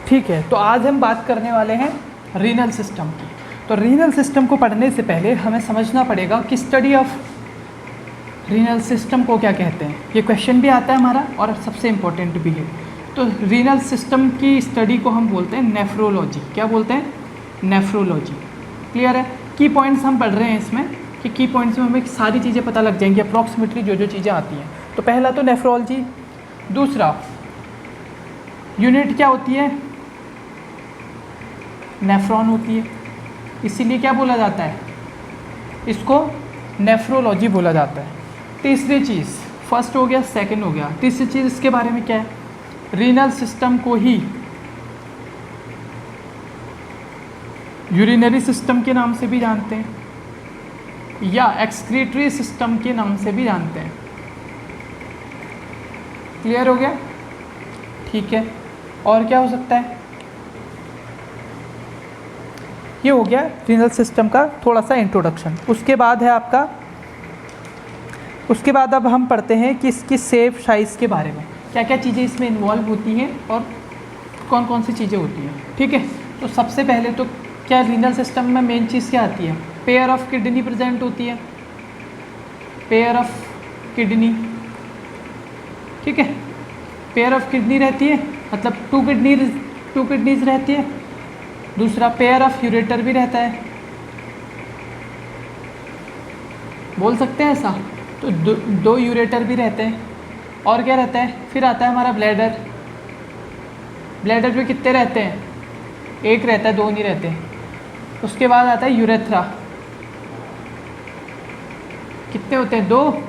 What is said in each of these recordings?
ठीक है, तो आज हम बात करने वाले हैं रीनल सिस्टम की। तो रीनल सिस्टम को पढ़ने से पहले हमें समझना पड़ेगा कि स्टडी ऑफ रीनल सिस्टम को क्या कहते हैं। ये क्वेश्चन भी आता है हमारा और सबसे इम्पोर्टेंट भी है। तो रीनल सिस्टम की स्टडी को हम बोलते हैं नेफ्रोलॉजी। क्या बोलते हैं? नेफ्रोलॉजी। क्लियर है? की पॉइंट्स हम पढ़ रहे हैं इसमें कि की पॉइंट्स में हमें सारी चीज़ें पता लग जाएंगी अप्रॉक्सीमेटली जो चीज़ें आती हैं। तो पहला तो नेफ्रोलॉजी। दूसरा यूनिट क्या होती है? नेफ्रॉन होती है, इसीलिए क्या बोला जाता है? इसको नेफ्रोलॉजी बोला जाता है। तीसरी चीज़, फर्स्ट हो गया, सेकंड हो गया। तीसरी चीज़ इसके बारे में क्या है? रीनल सिस्टम को ही यूरिनरी सिस्टम के नाम से भी जानते हैं या एक्सक्रीटरी सिस्टम के नाम से भी जानते हैं। क्लियर हो गया? ठीक है, और क्या हो सकता है? ये हो गया रीनल सिस्टम का थोड़ा सा इंट्रोडक्शन। उसके बाद है आपका, उसके बाद अब हम पढ़ते हैं कि इसकी शेप साइज़ के बारे में, क्या क्या चीज़ें इसमें इन्वॉल्व होती हैं और कौन कौन सी चीज़ें होती हैं। ठीक है, तो सबसे पहले तो क्या रीनल सिस्टम में मेन चीज़ क्या आती है? पेयर ऑफ किडनी प्रेजेंट होती है, पेयर ऑफ किडनी। ठीक है, पेयर ऑफ किडनी रहती है, मतलब टू किडनीज रहती है। दूसरा पेयर ऑफ यूरेटर भी रहता है, बोल सकते हैं ऐसा। तो दो यूरेटर भी रहते हैं। और क्या रहता है? फिर आता है हमारा ब्लैडर। ब्लैडर में कितने रहते हैं? एक रहता है, दो नहीं रहते। उसके बाद आता है यूरेथ्रा। कितने होते हैं? दो,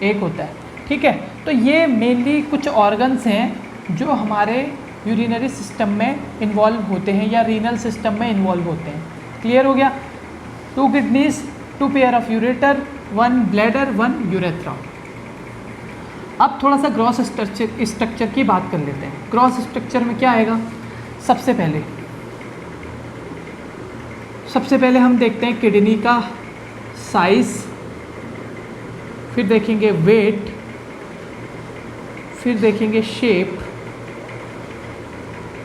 एक होता है। ठीक है, तो ये मेनली कुछ ऑर्गन्स हैं जो हमारे यूरिनरी सिस्टम में इन्वॉल्व होते हैं या रीनल सिस्टम में इन्वॉल्व होते हैं। क्लियर हो गया? Two kidneys, two pair of ureter, one bladder, one urethra. अब थोड़ा सा ग्रॉस स्ट्रक्चर की बात कर लेते हैं। ग्रॉस स्ट्रक्चर में क्या आएगा? सबसे पहले हम देखते हैं किडनी का साइज़, फिर देखेंगे वेट, फिर देखेंगे शेप।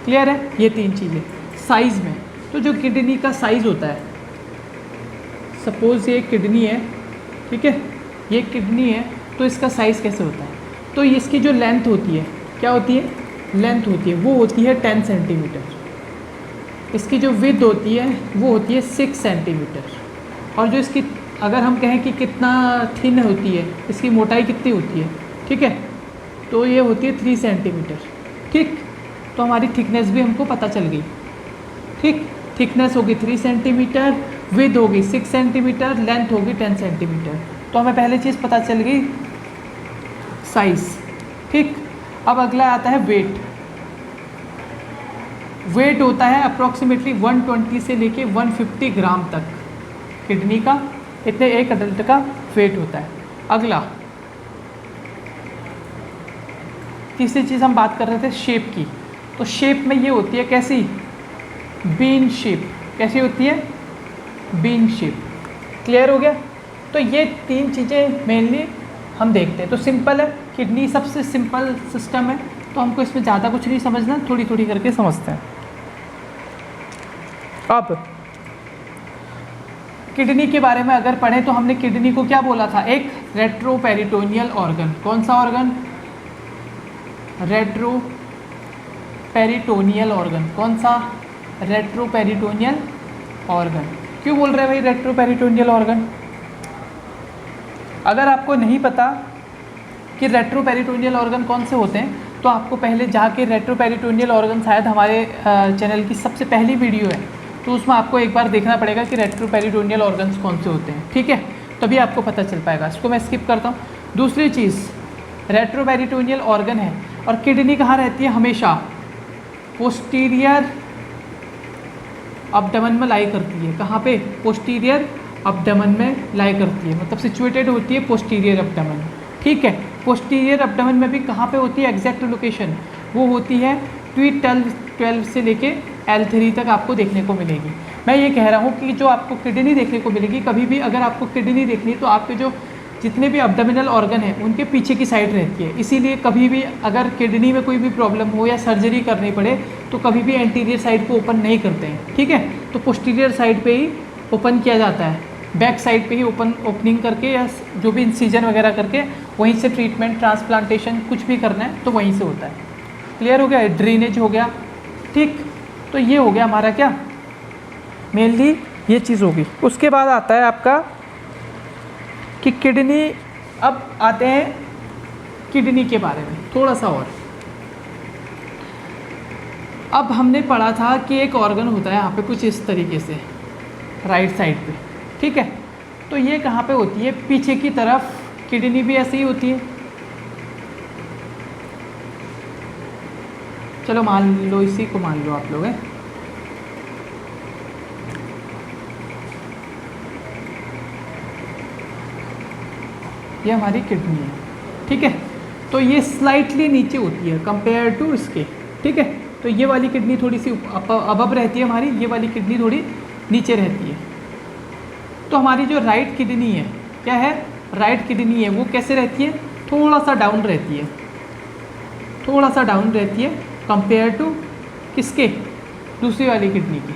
क्लियर है? ये तीन चीज़ें साइज़ में। तो जो किडनी का साइज़ होता है, सपोज़ ये किडनी है, ठीक है, ये किडनी है, तो इसका साइज़ कैसे होता है? तो इसकी जो लेंथ होती है, क्या होती है? लेंथ होती है, वो होती है 10 सेंटीमीटर। इसकी जो विड्थ होती है वो होती है 6 सेंटीमीटर। और जो इसकी, अगर हम कहें कि कितना थिन होती है, इसकी मोटाई कितनी होती है, ठीक है, तो ये होती है 3 सेंटीमीटर। ठीक, तो हमारी थिकनेस भी हमको पता चल गई। ठीक, थिकनेस होगी 3 सेंटीमीटर, विड्थ होगी 6 सेंटीमीटर, लेंथ होगी 10 सेंटीमीटर। तो हमें पहली चीज़ पता चल गई, साइज़। ठीक, अब अगला आता है वेट। वेट होता है अप्रॉक्सीमेटली 120 से लेके 150 ग्राम तक किडनी का, इतने एक अडल्ट का वेट होता है। अगला, तीसरी चीज़ हम बात कर रहे थे शेप की। तो शेप में ये होती है कैसी? Bean shape. कैसी होती है? Bean shape. क्लियर हो गया? तो ये तीन चीज़ें मेनली हम देखते हैं। तो सिंपल है, किडनी सबसे सिंपल सिस्टम है, तो हमको इसमें ज़्यादा कुछ नहीं समझना, थोड़ी थोड़ी करके समझते हैं। अब किडनी के बारे में अगर पढ़ें तो हमने किडनी को क्या बोला था? एक रेट्रोपेरिटोनियल ऑर्गन। कौन सा ऑर्गन? Retroperitoneal organ. कौन सा? Retroperitoneal organ. क्यों बोल रहे हैं भाई रेट्रोपेरिटोनियल ऑर्गन? अगर आपको नहीं पता कि रेट्रोपेरिटोनियल ऑर्गन कौन से होते हैं, तो आपको पहले जाके रेट्रोपेरिटोनियल ऑर्गन, शायद हमारे चैनल की सबसे पहली वीडियो है, तो उसमें आपको एक बार देखना पड़ेगा कि रेट्रोपेरिटोनियल ऑर्गन्स कौन से होते हैं। ठीक है, तभी आपको पता चल पाएगा। इसको मैं स्किप करता हूँ। दूसरी चीज़, रेट्रोपेरिटोनियल ऑर्गन है और किडनी कहाँ रहती है? हमेशा पोस्टीरियर अब्डमन में लाई करती है। कहाँ पे? पोस्टीरियर अब्डमन में लाई करती है, मतलब सिचुएटेड होती है पोस्टीरियर अब्डमन। ठीक है, पोस्टीरियर अब्डमन में भी कहाँ पे होती है एग्जैक्ट लोकेशन? वो होती है T12 से लेके L3 तक आपको देखने को मिलेगी। मैं ये कह रहा हूँ कि जो आपको किडनी देखने को मिलेगी, कभी भी अगर आपको किडनी देखनी है तो आपके जो जितने भी अब्डोमिनल ऑर्गन हैं उनके पीछे की साइड रहती है। इसीलिए कभी भी अगर किडनी में कोई भी प्रॉब्लम हो या सर्जरी करनी पड़े तो कभी भी एंटीरियर साइड को ओपन नहीं करते हैं, ठीक है। तो पोस्टीरियर साइड पे ही ओपन किया जाता है, बैक साइड पे ही ओपनिंग करके या जो भी इंसिजन वगैरह करके वहीं से ट्रीटमेंट, ट्रांसप्लांटेशन कुछ भी करना है तो वहीं से होता है। क्लियर हो गया? ड्रेनेज हो गया, ठीक। तो ये हो गया हमारा क्या, मेनली ये चीज़ होगी। उसके बाद आता है आपका कि किडनी, अब आते हैं किडनी के बारे में थोड़ा सा और। अब हमने पढ़ा था कि एक ऑर्गन होता है यहाँ पे कुछ इस तरीके से राइट साइड पे, ठीक है। तो ये कहाँ पे होती है, पीछे की तरफ। किडनी भी ऐसे ही होती है। चलो मान लो, इसी को मान लो आप लोग, हैं। ये हमारी किडनी है, ठीक है। तो ये स्लाइटली नीचे होती है कंपेयर टू इसके, ठीक है। तो ये वाली किडनी थोड़ी सी अबव रहती है हमारी, ये वाली किडनी थोड़ी नीचे रहती है। तो हमारी जो राइट किडनी है, क्या है, राइट किडनी है, वो कैसे रहती है, थोड़ा सा डाउन रहती है, थोड़ा सा डाउन रहती है कंपेयर टू किसके, दूसरी वाली किडनी की।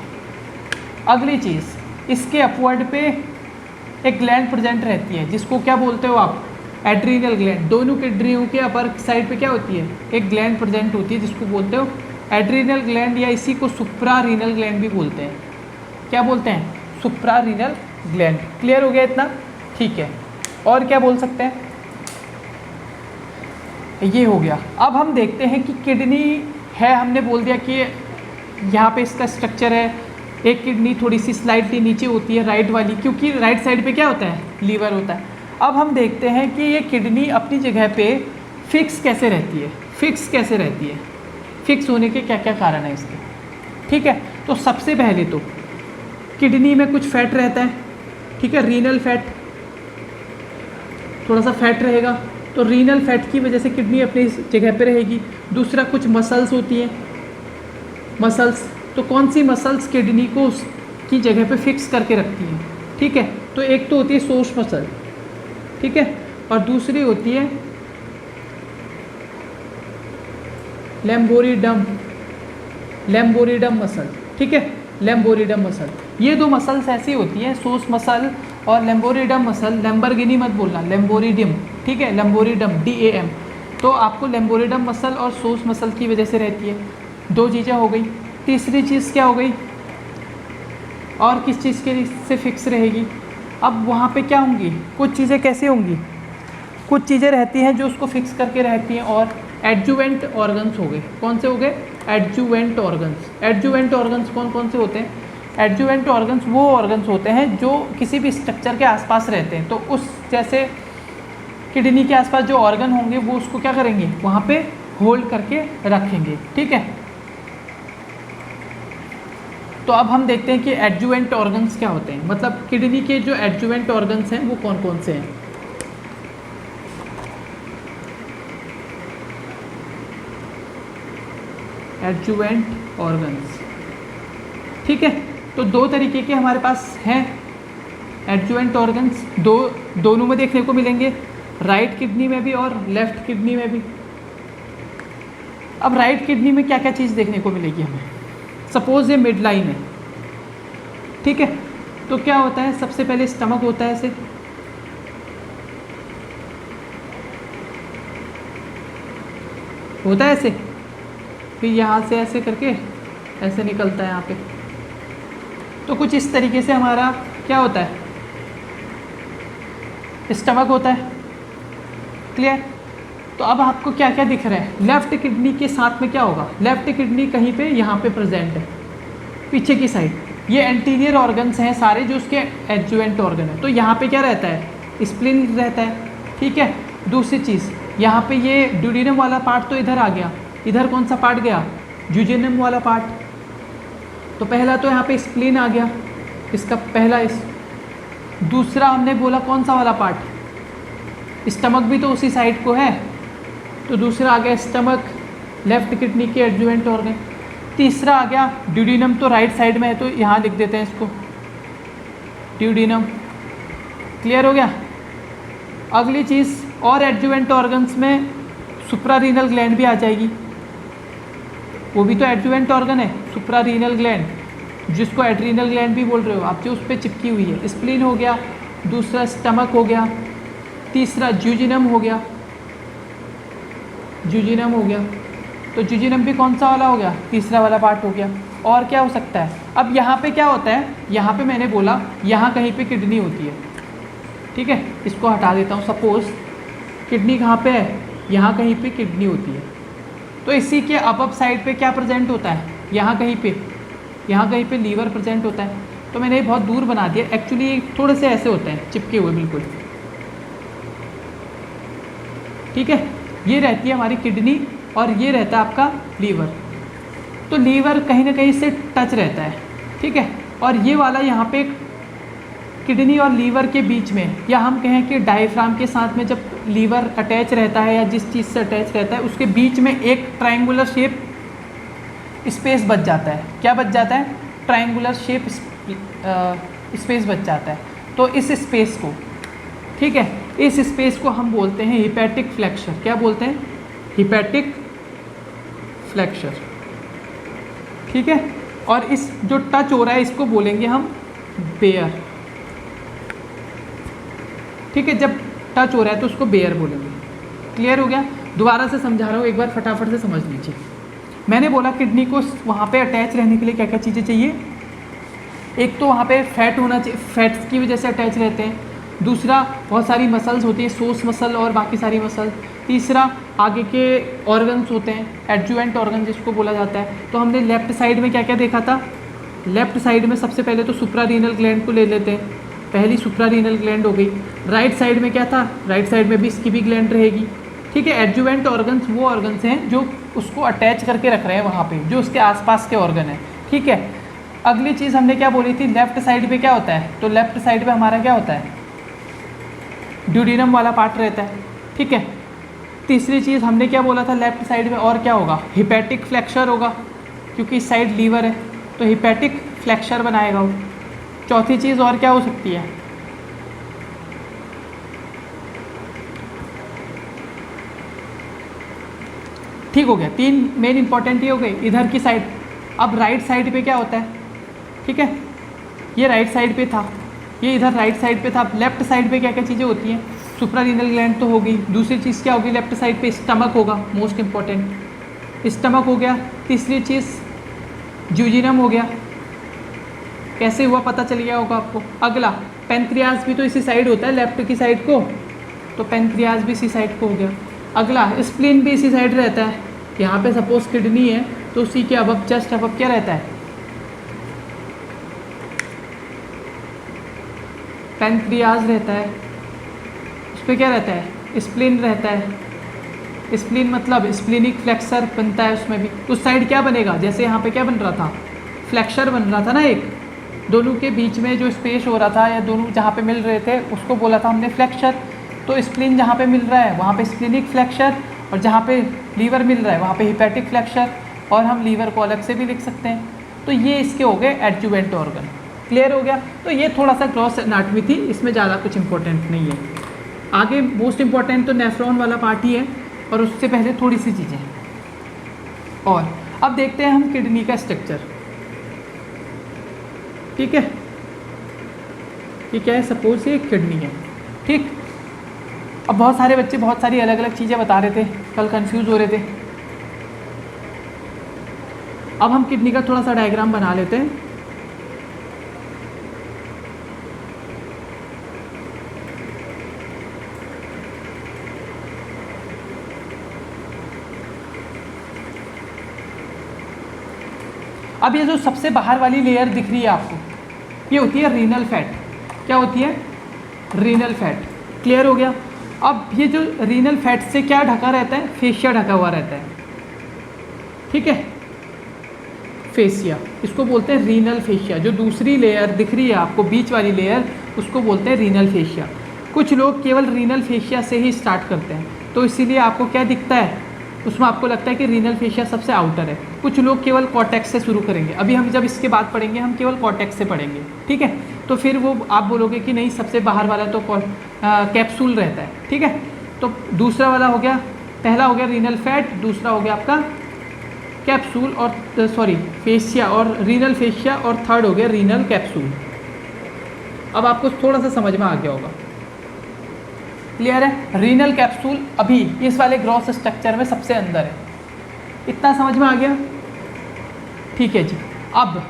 अगली चीज़, इसके अपवर्ड पे एक ग्लैंड प्रेजेंट रहती है, जिसको क्या बोलते हो आप, एड्रीनल ग्लैंड। दोनों किडनियों के अपर साइड पे क्या होती है, एक ग्लैंड प्रेजेंट होती है, जिसको बोलते हो एड्रीनल ग्लैंड, या इसी को सुप्रारीनल ग्लैंड भी बोलते हैं। क्या बोलते हैं, सुप्रारीनल ग्लैंड। क्लियर हो गया इतना, ठीक है। और क्या बोल सकते हैं, ये हो गया। अब हम देखते हैं कि किडनी है, हमने बोल दिया कि यहाँ पे इसका स्ट्रक्चर है। एक किडनी थोड़ी सी स्लाइडली नीचे होती है, राइट वाली, क्योंकि राइट साइड पे क्या होता है, लीवर होता है। अब हम देखते हैं कि ये किडनी अपनी जगह पे फिक्स कैसे रहती है, फिक्स कैसे रहती है, फिक्स होने के क्या क्या कारण है इसके, ठीक है। तो सबसे पहले तो किडनी में कुछ फैट रहता है, ठीक है, रीनल फैट, थोड़ा सा फैट रहेगा, तो रीनल फैट की वजह से किडनी अपनी जगह पे रहेगी। दूसरा, कुछ मसल्स होती हैं, मसल्स, तो कौन सी मसल्स किडनी को उसकी जगह पे फिक्स करके रखती हैं, ठीक है। तो एक तो होती है सोर्स मसल, ठीक है, और दूसरी होती है लैम्बोरिडम, लैम्बोरिडम मसल, ठीक है, लैम्बोरिडम मसल। ये दो मसल्स ऐसी होती हैं, सोर्स मसल और लैम्बोरिडम मसल। लैम्बोर्गिनी मत बोलना, लैम्बोरिडम, ठीक है, लैम्बोरिडम, DAM। तो आपको लैम्बोरिडम मसल और सोर्स मसल की वजह से रहती है। दो चीज़ें हो गई। तीसरी चीज़ क्या हो गई, और किस चीज़ के से फिक्स रहेगी। अब वहाँ पे क्या होंगी, कुछ चीज़ें कैसे होंगी, कुछ चीज़ें रहती हैं जो उसको फिक्स करके रहती हैं, और एडजुवेंट ऑर्गन्स हो गए। कौन से हो गए, एडजुवेंट ऑर्गन्स। एडजुवेंट ऑर्गन्स कौन कौन से होते हैं, एडजुवेंट ऑर्गन्स वो ऑर्गन्स होते हैं जो किसी भी स्ट्रक्चर के आसपास रहते हैं। तो उस जैसे किडनी के आसपास जो ऑर्गन होंगे वो उसको क्या करेंगे, वहाँ पे होल्ड करके रखेंगे, ठीक है। तो अब हम देखते हैं कि एडजुवेंट ऑर्गन्स क्या होते हैं, मतलब किडनी के जो एडजुवेंट ऑर्गन्स हैं वो कौन कौन से हैं। एडजुवेंट ऑर्गन्स, ठीक है। तो दो तरीके के हमारे पास हैं एडजुवेंट ऑर्गन्स, दोनों में देखने को मिलेंगे, राइट किडनी में भी और लेफ्ट किडनी में भी। अब राइट किडनी में क्या क्या चीज़ देखने को मिलेगी हमें, सपोज ये मिड लाइन है, ठीक है। तो क्या होता है, सबसे पहले स्टमक होता है, ऐसे होता है, ऐसे, फिर यहाँ से ऐसे करके ऐसे निकलता है यहाँ पे। तो कुछ इस तरीके से हमारा क्या होता है, स्टमक होता है। क्लियर। तो अब आपको क्या क्या दिख रहा है, लेफ्ट किडनी के साथ में क्या होगा, लेफ्ट किडनी कहीं पे यहाँ पे प्रेजेंट है, पीछे की साइड। ये एंटीरियर ऑर्गन्स हैं सारे जो उसके एडजुवेंट ऑर्गन है। तो यहाँ पे क्या रहता है, स्प्लीन रहता है, ठीक है। दूसरी चीज़, यहाँ पे ये ड्यूडेनम वाला पार्ट तो इधर आ गया, इधर कौन सा पार्ट गया, ड्यूडेनम वाला पार्ट। तो पहला तो यहाँ पे स्प्लीन आ गया, इसका पहला दूसरा हमने बोला कौन सा वाला पार्ट, स्टमक भी तो उसी साइड को है, तो दूसरा आ गया स्टमक, लेफ्ट किडनी के एडजुवेंट ऑर्गन। तीसरा आ गया ड्यूडेनम, तो राइट साइड में है तो यहाँ लिख देते हैं इसको ड्यूडेनम। क्लियर हो गया। अगली चीज़ और एडजुवेंट ऑर्गन्स में सुप्रारीनल ग्लैंड भी आ जाएगी, वो भी तो एडजुवेंट ऑर्गन है। सुप्रारीनल ग्लैंड, जिसको एड्रीनल ग्लैंड भी बोल रहे हो आप, जो उस पर चिपकी हुई है। स्प्लीन हो गया, दूसरा स्टमक हो गया, तीसरा ज्यूजिनम हो गया, ज्यूजिनम हो गया। तो ज्यूजिनम भी कौन सा वाला हो गया? तीसरा वाला पार्ट हो गया। और क्या हो सकता है? अब यहाँ पे क्या होता है, यहाँ पे मैंने बोला यहाँ कहीं पे किडनी होती है, ठीक है, इसको हटा देता हूँ। सपोज किडनी कहाँ पे है? यहाँ कहीं पे किडनी होती है। तो इसी के अप साइड पे क्या प्रेजेंट होता है? यहाँ कहीं पे लीवर प्रेजेंट होता है। तो मैंने बहुत दूर बना दिया, एक्चुअली थोड़े से ऐसे होते हैं चिपके हुए बिल्कुल, ठीक है। ये रहती है हमारी किडनी और ये रहता है आपका लीवर। तो लीवर कहीं ना कहीं से टच रहता है, ठीक है। और ये वाला यहाँ पे किडनी और लीवर के बीच में, या हम कहें कि डायफ्राम के साथ में जब लीवर अटैच रहता है या जिस चीज़ से अटैच रहता है उसके बीच में एक ट्रायंगुलर शेप स्पेस बच जाता है। क्या बच जाता है? ट्रायंगुलर शेप स्पेस बच जाता है। तो इस स्पेस को, ठीक है, इस स्पेस को हम बोलते हैं हिपैटिक फ्लेक्सर। क्या बोलते हैं? हिपैटिक फ्लेक्सर, ठीक है। और इस जो टच हो रहा है इसको बोलेंगे हम बेयर, ठीक है। जब टच हो रहा है तो उसको बेयर बोलेंगे। क्लियर हो गया? दोबारा से समझा रहा हूँ, एक बार फटाफट से समझ लीजिए। मैंने बोला किडनी को वहाँ पे अटैच रहने के लिए क्या क्या चीज़ें चाहिए। एक तो वहाँ पे फैट होना चाहिए, फैट्स की वजह से अटैच रहते हैं। दूसरा, बहुत सारी मसल्स होती हैं, सोर्स मसल और बाकी सारी मसल। तीसरा, आगे के ऑर्गन्स होते हैं, एडजुवेंट ऑर्गन जिसको बोला जाता है। तो हमने लेफ्ट साइड में क्या क्या देखा था? लेफ्ट साइड में सबसे पहले तो सुप्रारीनल ग्लैंड को ले लेते हैं, पहली सुप्रारीनल ग्लैंड हो गई। राइट साइड में क्या था? राइट साइड में भी इसकी भी ग्लैंड रहेगी, ठीक है। एडजुवेंट ऑर्गन्स वो ऑर्गन्स हैं जो उसको अटैच करके रख रहे हैं वहाँ पे, जो उसके आसपास के ऑर्गन है, ठीक है। अगली चीज़ हमने क्या बोली थी? लेफ्ट साइड पे क्या होता है? तो लेफ्ट साइड पे हमारा क्या होता है? ड्यूडिनम वाला पार्ट रहता है, ठीक है। तीसरी चीज़ हमने क्या बोला था? लेफ्ट साइड में और क्या होगा? हिपैटिक फ्लेक्सर होगा, क्योंकि इस साइड लीवर है तो हिपैटिक फ्लेक्सर बनाएगा वो। चौथी चीज़ और क्या हो सकती है? ठीक हो गया, तीन मेन इंपॉर्टेंट ये हो गई इधर की साइड। अब राइट साइड पे क्या होता है? ठीक है, ये राइट साइड पे था, ये इधर राइट साइड पे था। लेफ्ट साइड पे क्या क्या चीज़ें होती हैं? सुप्रारीनल ग्लैंड तो होगी। दूसरी चीज़ क्या होगी? लेफ्ट साइड पे स्टमक होगा, मोस्ट इंपॉर्टेंट, स्टमक हो गया। तीसरी चीज़ ज्यूजिनम हो गया। कैसे हुआ पता चल गया होगा आपको। अगला, पेनक्रियाज भी तो इसी साइड होता है, लेफ्ट की साइड को, तो पेनक्रियाज भी इसी साइड को हो गया। अगला, स्प्लीन भी इसी साइड रहता है। यहाँ पे सपोज किडनी है तो उसी के अबब, जस्ट अबब क्या रहता है? पेनक्रियाज रहता है। उस पर क्या रहता है? स्प्लीन रहता है। स्प्लीन मतलब स्प्लीनिक फ्लेक्सर बनता है उसमें भी। उस साइड क्या बनेगा? जैसे यहाँ पे क्या बन रहा था? फ्लेक्सर बन रहा था ना, एक दोनों के बीच में जो स्पेस हो रहा था या दोनों जहाँ पे मिल रहे थे उसको बोला था हमने फ्लेक्सर। तो स्प्लीन जहाँ पे मिल रहा है वहाँ पे स्प्लीनिक फ्लेक्सर, और जहाँ पे लीवर मिल रहा है वहाँ पे हिपैटिक फ्लेक्सर, और हम लीवर को अलग से भी लिख सकते हैं। तो ये इसके हो गए एडजुवेंट ऑर्गन। क्लियर हो गया? तो ये थोड़ा सा क्रॉस एनाटमी थी, इसमें ज़्यादा कुछ इंपॉर्टेंट नहीं है। आगे मोस्ट इंपॉर्टेंट तो नेफ्रॉन वाला पार्ट ही है, और उससे पहले थोड़ी सी चीज़ें। और अब देखते हैं हम किडनी का स्ट्रक्चर, ठीक है। ये क्या है? सपोज ये किडनी है, ठीक। अब बहुत सारे बच्चे बहुत सारी अलग अलग चीज़ें बता रहे थे, कल कंफ्यूज हो रहे थे। अब हम किडनी का थोड़ा सा डायग्राम बना लेते हैं। अब ये जो सबसे बाहर वाली लेयर दिख रही है आपको, ये होती है रीनल फैट। क्या होती है? Renal fat. क्लियर हो गया? अब ये जो रीनल फैट से क्या ढका रहता है? फेशिया ढका हुआ रहता है, ठीक है। फेशिया, इसको बोलते हैं रीनल फेशिया। जो दूसरी लेयर दिख रही है आपको, बीच वाली लेयर, उसको बोलते हैं रीनल फेशिया। कुछ लोग केवल रीनल फेशिया से ही स्टार्ट करते हैं, तो इसीलिए आपको क्या दिखता है? उसमें आपको लगता है कि रीनल फेशिया सबसे आउटर है। कुछ लोग केवल कॉर्टेक्स से शुरू करेंगे। अभी हम जब इसके बाद पढ़ेंगे हम केवल कॉर्टेक्स से पढ़ेंगे, ठीक है। तो फिर वो आप बोलोगे कि नहीं सबसे बाहर वाला तो कैप्सूल रहता है, ठीक है। तो दूसरा वाला हो गया, पहला हो गया रीनल फैट, दूसरा हो गया आपका कैप्सूल और सॉरी फेशिया और रीनल फेशिया, और थर्ड हो गया रीनल कैप्सूल। अब आपको थोड़ा सा समझ में आ गया होगा, क्लियर है। रीनल कैप्सूल अभी इस वाले ग्रॉस स्ट्रक्चर में सबसे अंदर है, इतना समझ में आ गया, ठीक है जी। अब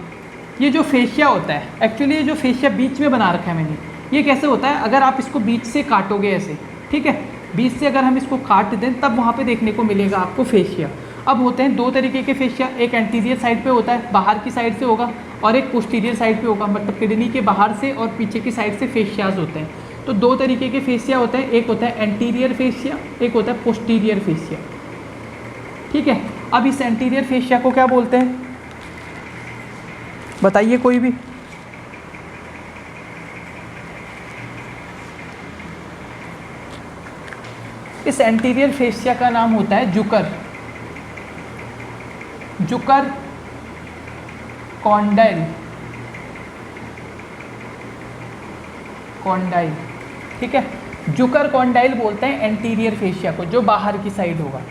ये जो फेशिया होता है, एक्चुअली ये जो फेशिया बीच में बना रखा है मैंने, ये कैसे होता है, अगर आप इसको बीच से काटोगे ऐसे, ठीक है, बीच से अगर हम इसको काट दें तब वहाँ पे देखने को मिलेगा आपको फेशिया। अब होते हैं दो तरीके के फेशिया, एक एंटीरियर साइड पे होता है, बाहर की साइड से होगा, और एक पोस्टीरियर साइड पे होगा, मतलब किडनी के बाहर से और पीछे की साइड से फेशियाज होते हैं। तो दो तरीके के फेशिया होते हैं, एक होता है एंटीरियर फेशिया, एक होता है पोस्टीरियर फेशिया, ठीक है। अब इस एंटीरियर फेशिया को क्या बोलते हैं बताइए कोई भी। इस एंटीरियर फेशिया का नाम होता है जुकर, जुकर कॉन्डाइल, कॉन्डाइल, ठीक है। जुकर कॉन्डाइल बोलते हैं एंटीरियर फेशिया को, जो बाहर की साइड होगा।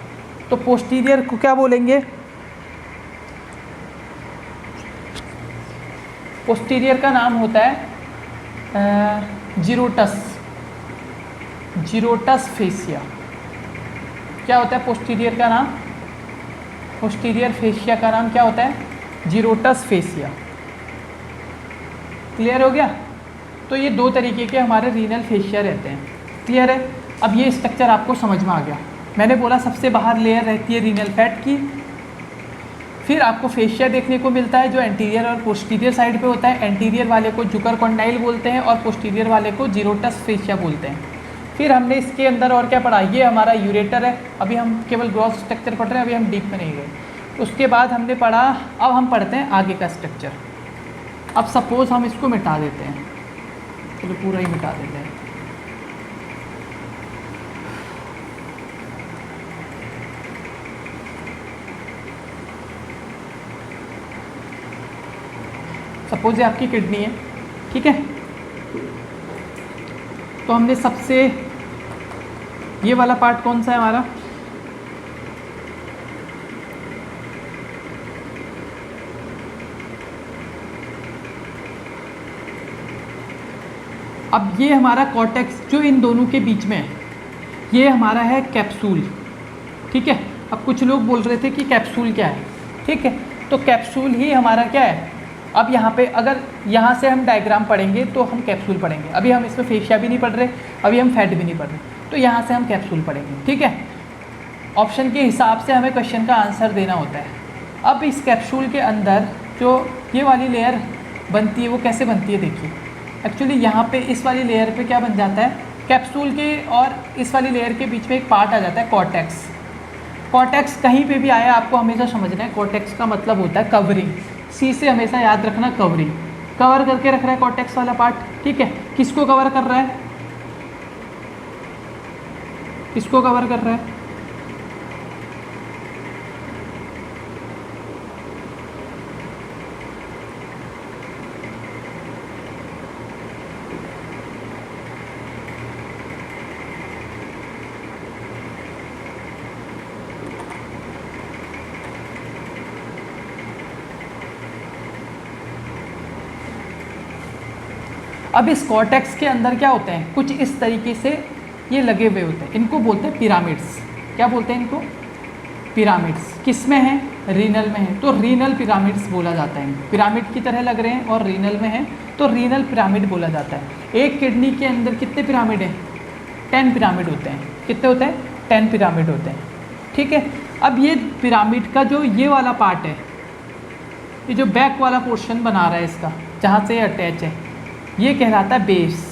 तो पोस्टीरियर को क्या बोलेंगे, पोस्टीरियर का नाम होता है जीरोटस, जीरोटस फेशिया। क्या होता है पोस्टीरियर का नाम, पोस्टीरियर फेशिया का नाम क्या होता है, जीरोटस फेशिया। क्लियर हो गया। तो ये दो तरीके के हमारे रीनल फेशिया रहते हैं, क्लियर है। अब ये स्ट्रक्चर आपको समझ में आ गया। मैंने बोला सबसे बाहर लेयर रहती है रीनल फैट की, फिर आपको फेशिया देखने को मिलता है जो एंटीरियर और पोस्टीरियर साइड पे होता है। एंटीरियर वाले को जुकर कॉन्डाइल बोलते हैं और पोस्टीरियर वाले को जीरोटस फेशिया बोलते हैं। फिर हमने इसके अंदर और क्या पढ़ा, ये हमारा यूरेटर है। अभी हम केवल ग्रॉस स्ट्रक्चर पढ़ रहे हैं, अभी हम डीप में नहीं गए। उसके बाद हमने पढ़ा, अब हम पढ़ते हैं आगे का स्ट्रक्चर। अब सपोज हम इसको मिटा देते हैं, चलो पूरा ही मिटा देते हैं। सपोज ये आपकी किडनी है, ठीक है। तो हमने सबसे ये वाला पार्ट कौन सा है हमारा, अब ये हमारा कॉर्टेक्स जो इन दोनों के बीच में है, ये हमारा है कैप्सूल, ठीक है। अब कुछ लोग बोल रहे थे कि कैप्सूल क्या है, ठीक है। तो कैप्सूल ही हमारा क्या है। अब यहाँ पे अगर यहाँ से हम डायग्राम पढ़ेंगे तो हम कैप्सूल पढ़ेंगे। अभी हम इसमें फेशिया भी नहीं पढ़ रहे, अभी हम फैट भी नहीं पढ़ रहे, तो यहाँ से हम कैप्सूल पढ़ेंगे, ठीक है। ऑप्शन के हिसाब से हमें क्वेश्चन का आंसर देना होता है। अब इस कैप्सूल के अंदर जो ये वाली लेयर बनती है वो कैसे बनती है, देखिए। एक्चुअली यहाँ पे इस वाली लेयर पे क्या बन जाता है, कैप्सूल के और इस वाली लेयर के बीच में एक पार्ट आ जाता है कॉर्टेक्स। कॉर्टेक्स कहीं पे भी आया आपको हमेशा समझना है, कॉर्टेक्स का मतलब होता है कवरिंग। सी से हमेशा याद रखना, कवरिंग, कवर करके रख रहा है कॉर्टेक्स वाला पार्ट, ठीक है। किसको कवर कर रहा है, किसको कवर कर रहा है, अब इस कॉर्टेक्स के अंदर क्या होते हैं, कुछ इस तरीके से ये लगे हुए होते हैं, इनको बोलते हैं पिरामिड्स। क्या बोलते हैं इनको, पिरामिड्स। किस में है, रीनल में है, तो रीनल पिरामिड्स बोला जाता है। पिरामिड की तरह लग रहे हैं और रीनल में है तो रीनल पिरामिड बोला जाता है। एक किडनी के अंदर कितने पिरामिड हैं, 10 पिरामिड होते हैं। कितने होते हैं, 10 पिरामिड होते हैं, ठीक है। अब ये पिरामिड का जो ये वाला पार्ट है, ये जो बैक वाला पोर्शन बना रहा है इसका, जहाँ से ये अटैच है, ये कहलाता है बेस।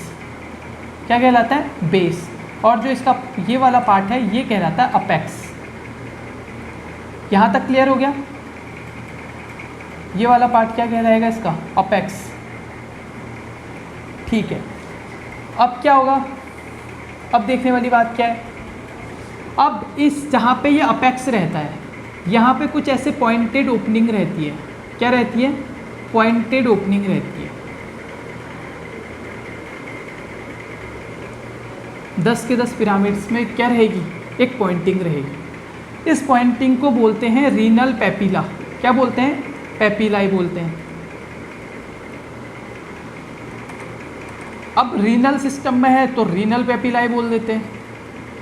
क्या कहलाता है, बेस। और जो इसका ये वाला पार्ट है ये कहलाता है अपेक्स। यहाँ तक क्लियर हो गया। ये वाला पार्ट क्या कहलाएगा इसका, अपेक्स, ठीक है। अब क्या होगा, अब देखने वाली बात क्या है, अब इस जहाँ पे ये अपेक्स रहता है यहाँ पे कुछ ऐसे पॉइंटेड ओपनिंग रहती है। क्या रहती है, पॉइंटेड ओपनिंग रहती है। 10 के 10 पिरामिड्स में क्या रहेगी, एक पॉइंटिंग रहेगी। इस पॉइंटिंग को बोलते हैं रीनल पेपिला। क्या बोलते हैं, पेपिलाई बोलते हैं। अब रीनल सिस्टम में है तो रीनल पेपिलाई बोल देते हैं।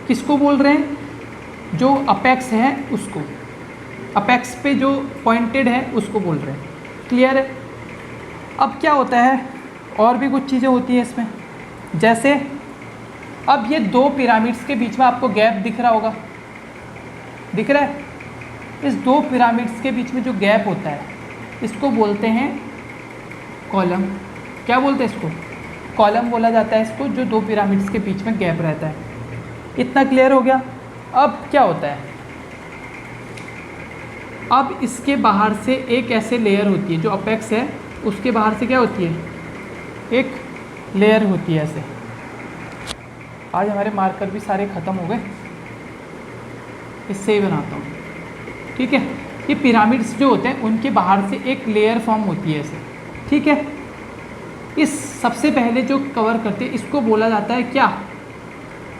किसको बोल रहे हैं, जो अपेक्स है उसको, अपेक्स पे जो पॉइंटेड है उसको बोल रहे हैं। क्लियर है। अब क्या होता है, और भी कुछ चीज़ें होती हैं इसमें, जैसे अब ये दो पिरामिड्स के बीच में आपको गैप दिख रहा होगा, दिख रहा है। इस दो पिरामिड्स के बीच में जो गैप होता है इसको बोलते हैं कॉलम। क्या बोलते हैं इसको, कॉलम बोला जाता है इसको, जो दो पिरामिड्स के बीच में गैप रहता है। इतना क्लियर हो गया। अब क्या होता है, अब इसके बाहर से एक ऐसे लेयर होती है, जो अपेक्स है उसके बाहर से क्या होती है, एक लेयर होती है ऐसे। आज हमारे मार्कर भी सारे ख़त्म हो गए, इससे ही बनाता हूँ, ठीक है। ये पिरामिड्स जो होते हैं उनके बाहर से एक लेयर फॉर्म होती है ऐसे, ठीक है। इस सबसे पहले जो कवर करते हैं इसको बोला जाता है क्या,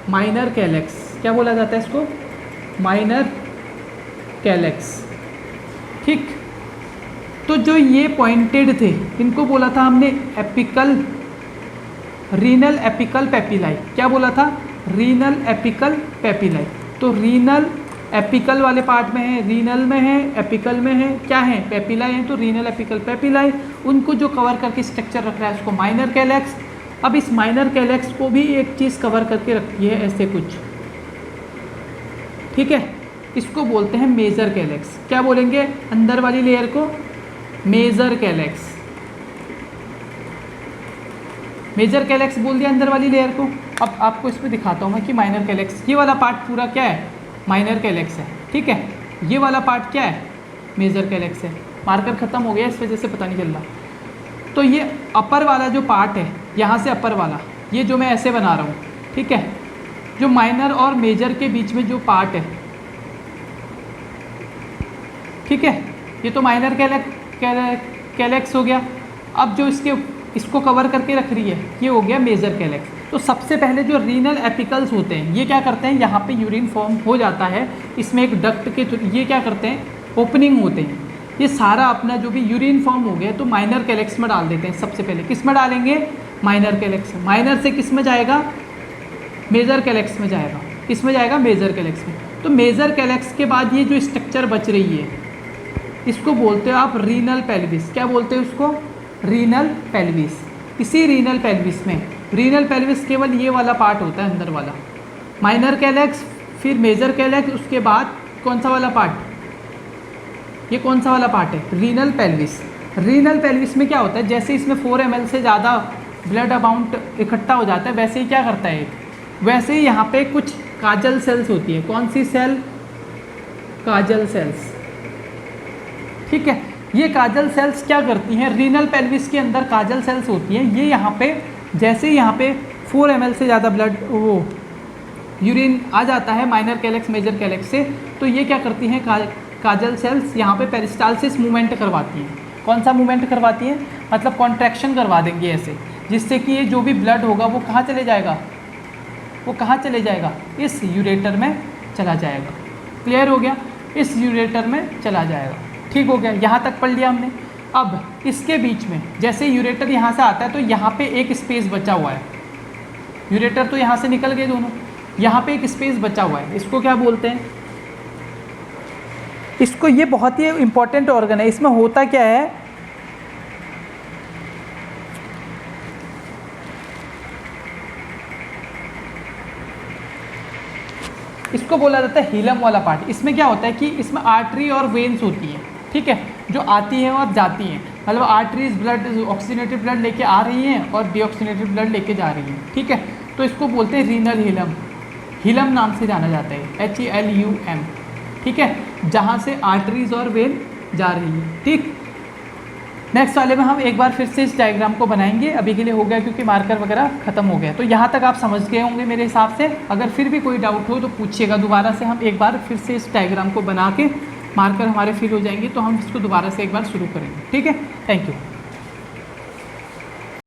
माइनर कैलेक्स। क्या बोला जाता है इसको, माइनर कैलेक्स, ठीक। तो जो ये पॉइंटेड थे इनको बोला था हमने एपिकल, रीनल एपिकल पेपिलाई। क्या बोला था, रीनल एपिकल पेपिलाई। तो रीनल एपिकल वाले पार्ट में है, रीनल में है, एपिकल में है, क्या है, पेपिलाई है। तो रीनल एपिकल पेपिलाई, उनको जो कवर करके स्ट्रक्चर रख रहा है उसको माइनर कैलेक्स। अब इस माइनर कैलेक्स को भी एक चीज़ कवर करके रखती है ऐसे कुछ, ठीक है। इसको बोलते हैं मेजर कैलेक्स। क्या बोलेंगे, अंदर वाली लेयर को मेजर कैलेक्स, मेजर कैलेक्स बोल दिया अंदर वाली लेयर को। अब आपको इसमें दिखाता हूँ मैं कि माइनर कैलेक्स, ये वाला पार्ट पूरा क्या है, माइनर कैलेक्स है, ठीक है। ये वाला पार्ट क्या है, मेजर कैलेक्स है। मार्कर ख़त्म हो गया इस वजह से पता नहीं चल रहा। तो ये अपर वाला जो पार्ट है, यहाँ से अपर वाला, ये जो मैं ऐसे बना रहा हूँ, ठीक है। जो माइनर और मेजर के बीच में जो पार्ट है, ठीक है, ये तो माइनर कैलेक्स हो गया। अब जो इसको कवर करके रख रही है ये हो गया मेजर कैलेक्स। तो सबसे पहले जो रीनल एपिकल्स होते हैं ये क्या करते हैं, यहाँ पे यूरिन फॉर्म हो जाता है, इसमें एक डक्ट के थ्रू ये क्या करते हैं, ओपनिंग होते हैं। ये सारा अपना जो भी यूरिन फॉर्म हो गया तो माइनर कैलेक्स में डाल देते हैं। सबसे पहले किस में डालेंगे, माइनर कैलेक्स में। माइनर से किस में जाएगा, मेजर कैलेक्स में जाएगा। किस में जाएगा, मेजर कैलेक्स में। तो मेजर कैलेक्स के बाद ये जो स्ट्रक्चर बच रही है इसको बोलते हो आप रीनल पेल्विस। क्या बोलते हैं उसको, रीनल पेल्विस। इसी रीनल पेल्विस में, रीनल पेल्विस केवल ये वाला पार्ट होता है अंदर वाला, माइनर कैलेक्स, फिर मेजर कैलेक्स, उसके बाद कौन सा वाला पार्ट, ये कौन सा वाला पार्ट है, रीनल पेल्विस। रीनल पेल्विस में क्या होता है, जैसे इसमें 4 ml से ज़्यादा ब्लड अमाउंट इकट्ठा हो जाता है वैसे ही क्या करता है, वैसे ही यहाँ पे कुछ काजल सेल्स होती है। कौन सी सेल, काजल सेल्स, ठीक है। ये काजल सेल्स क्या करती हैं, रीनल पेल्विस के अंदर काजल सेल्स होती हैं। ये यहाँ पे जैसे ही यहाँ पे 4 ml से ज़्यादा ब्लड वो यूरिन आ जाता है माइनर कैलेक्स मेजर कैलेक्स से, तो ये क्या करती हैं, काजल सेल्स यहाँ पे पेरिस्टालसिस मूवमेंट करवाती हैं। कौन सा मूवमेंट करवाती हैं, मतलब कॉन्ट्रैक्शन करवा देंगे ऐसे, जिससे कि ये जो भी ब्लड होगा वो कहाँ चले जाएगा, वो कहाँ चले जाएगा, इस यूरेटर में चला जाएगा। क्लियर हो गया, इस यूरेटर में चला जाएगा, ठीक हो गया। यहाँ तक पढ़ लिया हमने। अब इसके बीच में जैसे यूरेटर यहाँ से आता है तो यहाँ पे एक स्पेस बचा हुआ है, यूरेटर तो यहाँ से निकल गए दोनों, यहाँ पे एक स्पेस बचा हुआ है, इसको क्या बोलते हैं, इसको, ये बहुत ही इंपॉर्टेंट ऑर्गन है। इसमें होता क्या है, इसको बोला जाता है हिलम वाला पार्ट। इसमें क्या होता है कि इसमें आर्टरी और वेन्स होती हैं, ठीक है, जो आती हैं और जाती हैं। मतलब आर्टरीज ब्लड, ऑक्सीजनेटेड ब्लड लेके आ रही हैं और डीऑक्सीजनेटेड ब्लड लेके जा रही हैं, ठीक है। तो इसको बोलते हैं रीनल हिलम, हिलम नाम से जाना जाता है, HELUM, ठीक है, जहाँ से आर्टरीज और वेन जा रही है, ठीक। नेक्स्ट वाले में हम एक बार फिर से इस डायग्राम को बनाएंगे। अभी के लिए हो गया क्योंकि मार्कर वगैरह ख़त्म हो गया। तो यहाँ तक आप समझ गए होंगे मेरे हिसाब से। अगर फिर भी कोई डाउट हो तो पूछिएगा दोबारा से। हम एक बार फिर से इस डायग्राम को बना के, मार्कर हमारे फिल हो जाएंगे तो हम इसको दोबारा से एक बार शुरू करेंगे, ठीक है। Thank you.